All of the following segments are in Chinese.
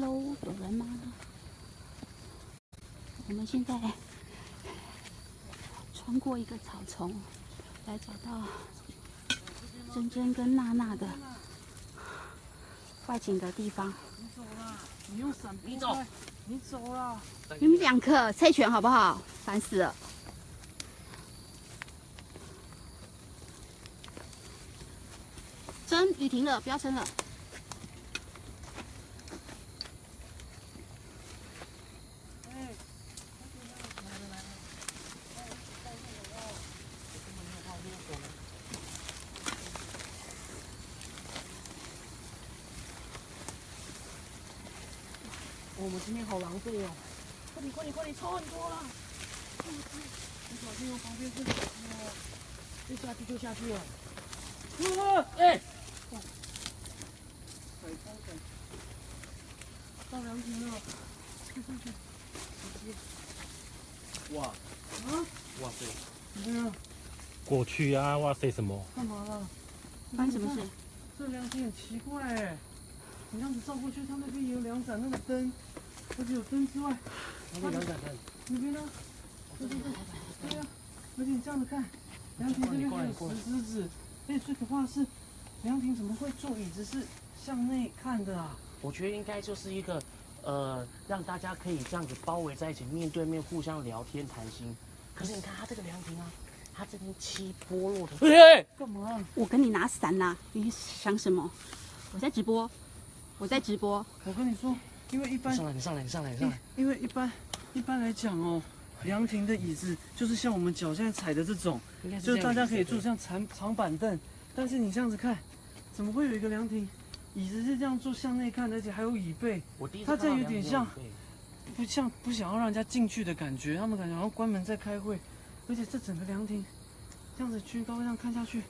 Hello， 有人吗？我们现在穿过一个草丛，来找到珍珍跟娜娜的外景的地方。你走啦！你用伞避开，你走啦！你们两个猜拳好不好？烦死了！真，雨停了，不要撑了。我们今天好狼狈哦！快点，快点，快点，超很多啦！你小心哦，旁边是哦，一下去就下去了。哎！海风感，到凉亭了，去上去，直接。哇啊！哇塞！怎么样？过去啊！哇塞什么？干嘛了？发生什么事？这凉亭很奇怪哎，你这样子照过去，它那边也有两盏那个灯，而且有灯之外，哪里两盏灯？那边呢？对对对，对啊！而且你这样子看，凉亭这边还有石狮子，而且最可怕的是，凉亭怎么会做椅子是向内看的啊？我觉得应该就是一个，让大家可以这样子包围在一起，面对面互相聊天谈心。可是你看它这个凉亭啊，它这边漆剥落的，干嘛？我跟你拿伞呐、你想什么？我在直播，我在直播。我跟你说，因为一般，你上来。因为一般来讲哦，凉亭的椅子就是像我们脚现在踩的这种，就是大家可以坐像长板凳。但是你这样子看，怎么会有一个凉亭椅子是这样坐向内看，而且还有椅背？它这样有点像，不想要让人家进去的感觉，他们感觉好像关门在开会，而且这整个凉亭这样子居高这样看下去，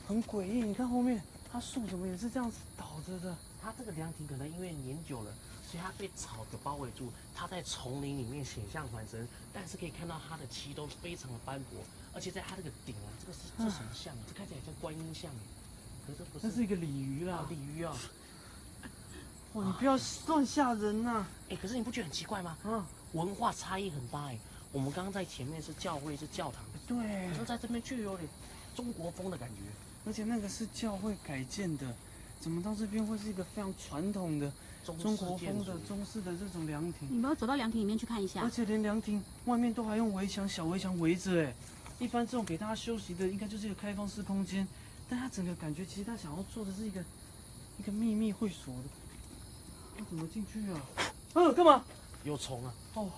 很诡异。你看后面，它树怎么也是这样子倒着的？它这个凉亭可能因为年久了，所以它被草给包围住，它在丛林里面显像环生，但是可以看到它的漆都非常的斑驳，而且在它这个顶啊，这什么像啊？这看起来像观音像，可是这不是，那是一个鲤鱼啦，鲤鱼啊！哇，你不要乱吓人呐！可是你不觉得很奇怪吗？啊，文化差异很大我们刚刚在前面是教会是教堂，对，可是在这边却有点中国风的感觉。而且那个是教会改建的，怎么到这边会是一个非常传统的中国风的中式的这种凉亭？你们要走到凉亭里面去看一下而。且连凉亭外面都还用小围墙围着哎。一般这种给大家休息的，应该就是一个开放式空间，但它整个感觉其实他想要做的是一个秘密会所的。要怎么进去啊？干嘛？有虫啊！哦，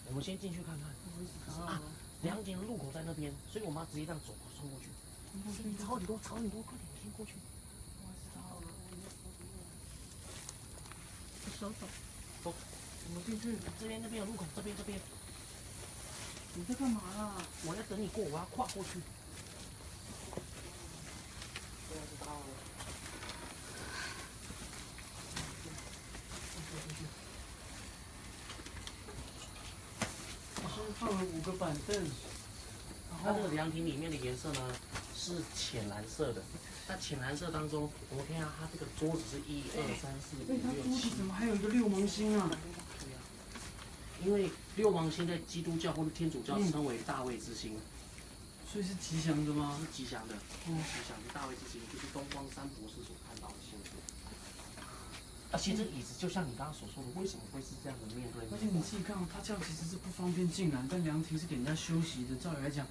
我们先进去看看。啊，凉亭的入口在那边，所以我们要直接这样走冲过去。吵很多，快点，先过去。手走。走，我们进去。这边有入口，这边。你在干嘛啦？我在等你过，我要跨过去。放了5个板凳，它这个凉亭里面的颜色呢是浅蓝色的。那浅蓝色当中，我们看一下它这个桌子是1、2、3、4、5、它桌6、7。子怎么还有一个六芒星啊？因为六芒星在基督教或者天主教称为大卫之星，所以是吉祥的吗？是吉祥的，吉祥的大卫之星就是东方三博士所看到的星座。而且这个椅子就像你刚刚所说的，为什么会是这样的面对？而且你自己看哦，它这样其实是不方便进来，但凉亭是给人家休息的。照理来讲，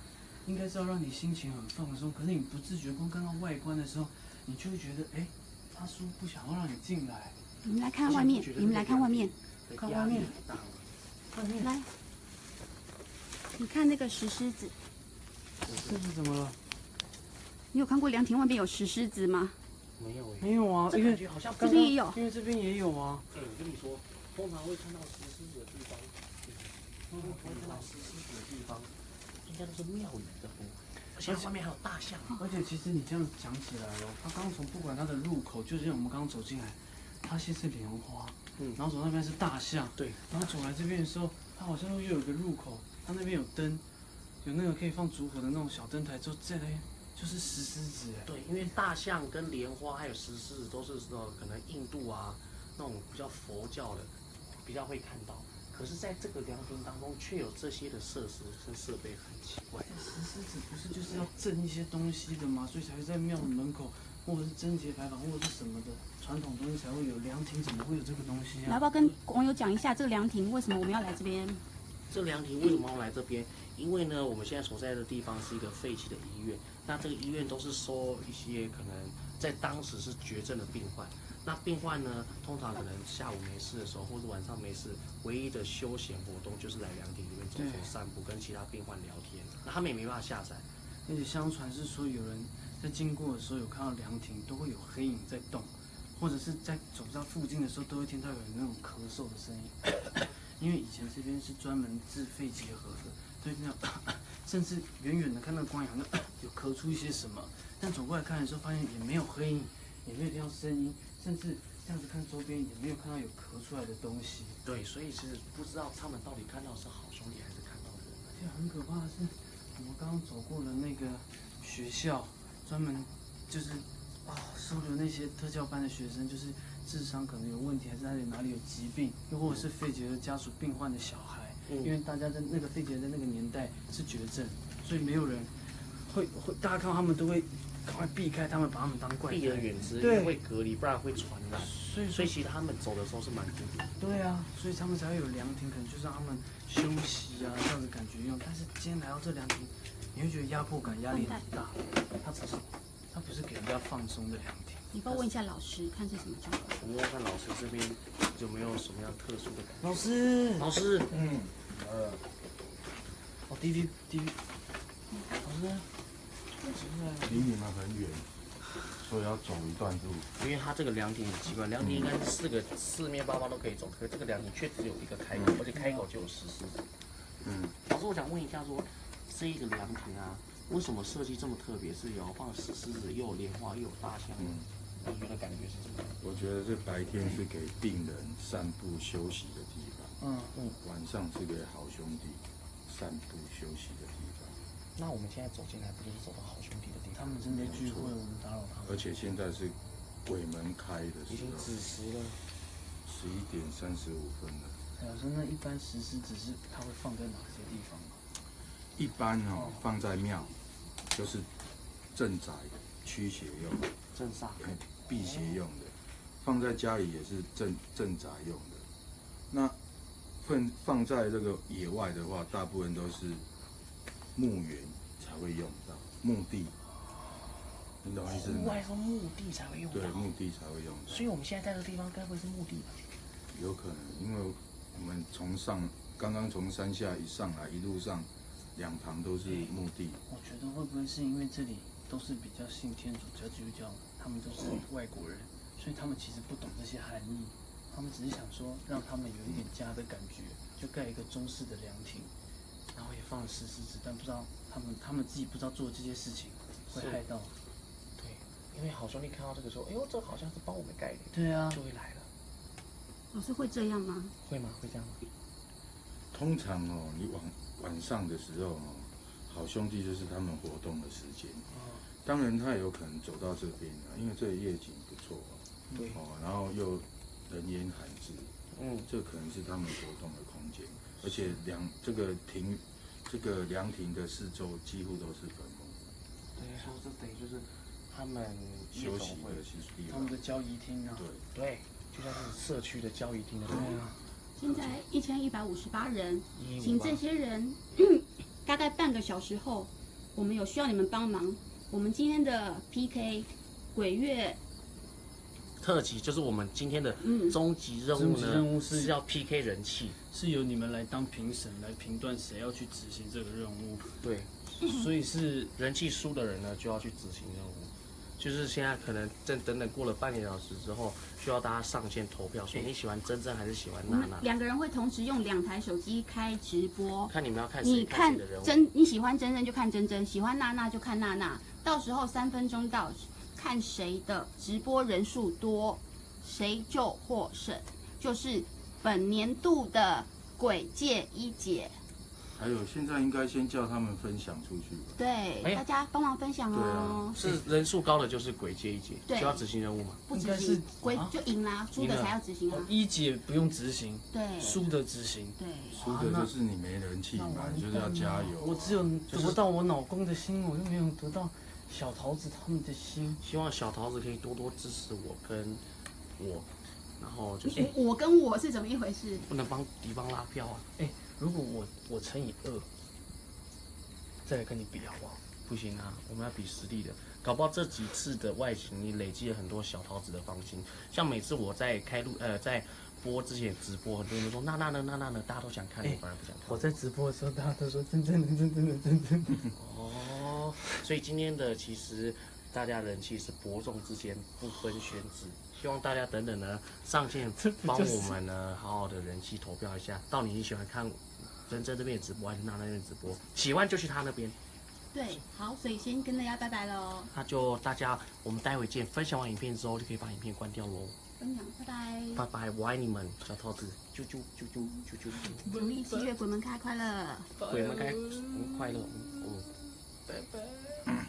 应该是要让你心情很放松。可是你不自觉光看到外观的时候，你就会觉得，他说不想要让你进来。你们来看外面，你们来看外面，看外面，外面来，你看那个石狮子，这是怎么了？你有看过凉亭外面有石狮子吗？没有没有啊，因为好像这边也有，因为这边也有啊。我跟你说，通常会看到石狮子的地方，应该都是庙宇的风，而且外面还有大象。而且其实你这样讲起来哦，它刚从不管它的入口，就像我们刚刚走进来，它先是莲花，然后走那边是大象，对，然后走来这边的时候，它好像又有一个入口，它那边有灯，有那个可以放烛火的那种小灯台，之后这边就是石狮子哎。对，因为大象跟莲花还有石狮子都是可能印度啊，那种比较佛教的，比较会看到。可是，在这个凉亭当中，却有这些的设施跟设备，很奇怪。石狮子不是就是要镇一些东西的吗？所以才会在庙门口，或者是贞节牌坊，或者是什么的传统东西才会有。凉亭怎么会有这个东西啊？要不要跟网友讲一下这个凉亭为什么我们要来这边？这凉亭为什么要来这边？因为呢，我们现在所在的地方是一个废弃的医院，那这个医院都是收一些可能在当时是绝症的病患。那病患呢，通常可能下午没事的时候，或者晚上没事，唯一的休闲活动就是来凉亭里面走走散步，跟其他病患聊天。那他们也没办法下山，而且相传是说有人在经过的时候有看到凉亭都会有黑影在动，或者是在走到附近的时候都会听到有人那种咳嗽的声音。因为以前这边是专门治肺结核的，所以那样甚至远远的看到光阳有咳出一些什么，但走过来看的时候发现也没有黑影，也没有听到声音，甚至这样子看周边也没有看到有咳出来的东西。对，所以其实不知道他们到底看到是好兄弟还是看到人。而且很可怕的是，我们刚刚走过的那个学校，专门就是收留那些特教班的学生，就是智商可能有问题，还是哪里有疾病，又或者是肺结核家属病患的小孩。因为大家在那个肺结核在那个年代是绝症，所以没有人会大家看到他们都会赶快避开他们，把他们当怪胎，避而远之，对，会隔离，不然会传染。所以其实他们走的时候是蛮孤独的。对啊，所以他们才会有凉亭，可能就是让他们休息啊这样的感觉用。但是今天来到这凉亭，你会觉得压迫感、压力很大。它不是给人家放松的凉亭。你帮我问一下老师，看是什么状况？我们要看老师这边有没有什么样特殊的感觉。老师，老师，DV，老师，离你们很远，所以要走一段路。因为它这个凉亭很奇怪，凉亭应该是四面八方都可以走，可是这个凉亭却只有一个开口，而且开口就有石狮子。老师，我想问一下说，这一个凉亭啊，为什么设计这么特别？是有放石狮子，又有莲花，又有大象。你觉得感觉是什么？我觉得这白天是给病人散步休息的地方，晚上是给好兄弟散步休息的地方。那我们现在走进来，不就是走到好兄弟的地方？他们正在聚会，我们打扰他们。而且现在是鬼门开的时已经候子时了，11:35了。老师，那一般石狮子是它会放在哪些地方？一般放在庙，就是镇宅、驱邪用的，镇煞。辟邪用的，放在家里也是镇宅用的。那放在这个野外的话，大部分都是墓园才会用到，墓地，你懂我意思吗？户外是墓地才会用到。对，墓地才会用到。所以我们现在在这个地方，该不会是墓地吧？有可能，因为我们刚刚从山下一上来，一路上两旁都是墓地。我觉得会不会是因为这里都是比较信天主教、基督教，他们都是外国人，所以他们其实不懂这些含义，他们只是想说让他们有一点家的感觉，就盖一个中式的凉亭，然后也放了石狮子，但不知道他们自己不知道做这些事情会害到。对，因为好兄弟看到这个说，哎呦，这好像是帮我们盖的，对啊，就会来了。老师会这样吗？会吗？会这样吗？通常你晚上的时候好兄弟就是他们活动的时间。当然他也有可能走到这边因为这里夜景不错对。然后又人烟罕至，这可能是他们活动的空间。而且这个凉亭的四周几乎都是坟墓。对，说这等于就是他们休息的地方，他们的交谊厅啊。对，就像是社区的交谊厅的。对啊。现在1158人，请这些人大概半个小时后，我们有需要你们帮忙。我们今天的 PK 鬼月特辑就是我们今天的终极任务呢，是要 PK 人气，是由你们来当评审，来评断谁要去执行这个任务。对，所以是人气输的人呢就要去执行任务。就是现在可能等过了半个小时之后，需要大家上线投票，说你喜欢珍珍还是喜欢娜娜。两个人会同时用2台手机开直播，看你们要看谁看的人物。你喜欢珍珍就看珍珍，喜欢娜娜就看娜娜。到时候3分钟到，看谁的直播人数多，谁就获胜，就是本年度的鬼界一姐。还有现在应该先叫他们分享出去吧。对，哎大家帮忙分享哦。是人数高的就是鬼接一节，对就要执行任务嘛。不应该是执行，鬼就赢啦，输的才要执行啊。一姐不用执行，对，输的执行。对，输的就是你没人气嘛，你就是要加油啊。我只有得到我老公的心，我又没有得到小桃子他们的心。希望小桃子可以多多支持我跟我，然后就是我跟我是怎么一回事？不能帮敌方拉票啊。哎，如果我乘以2，再来跟你比好不好？不行啊，我们要比实力的。搞不好这几次的外勤，你累积了很多小桃子的芳心。像每次我在在播之前直播，很多人都说那呢，大家都想看，我反而不想看。我在直播的时候，大家都说真的。哦，所以今天的其实大家人气是伯仲之间，不分轩轾。希望大家等等呢上线帮我们呢好好的人气投票一下，到底你喜欢看真这边的直播还是那边的直播？喜欢就去他那边。对，好，所以先跟大家拜拜喽，那就大家我们待会见。分享完影片之后就可以把影片关掉喽。分享，拜拜。拜拜，我爱你们，小桃子，啾啾啾啾啾啾啾。农历7月鬼门开，快乐！鬼们该快乐，拜拜。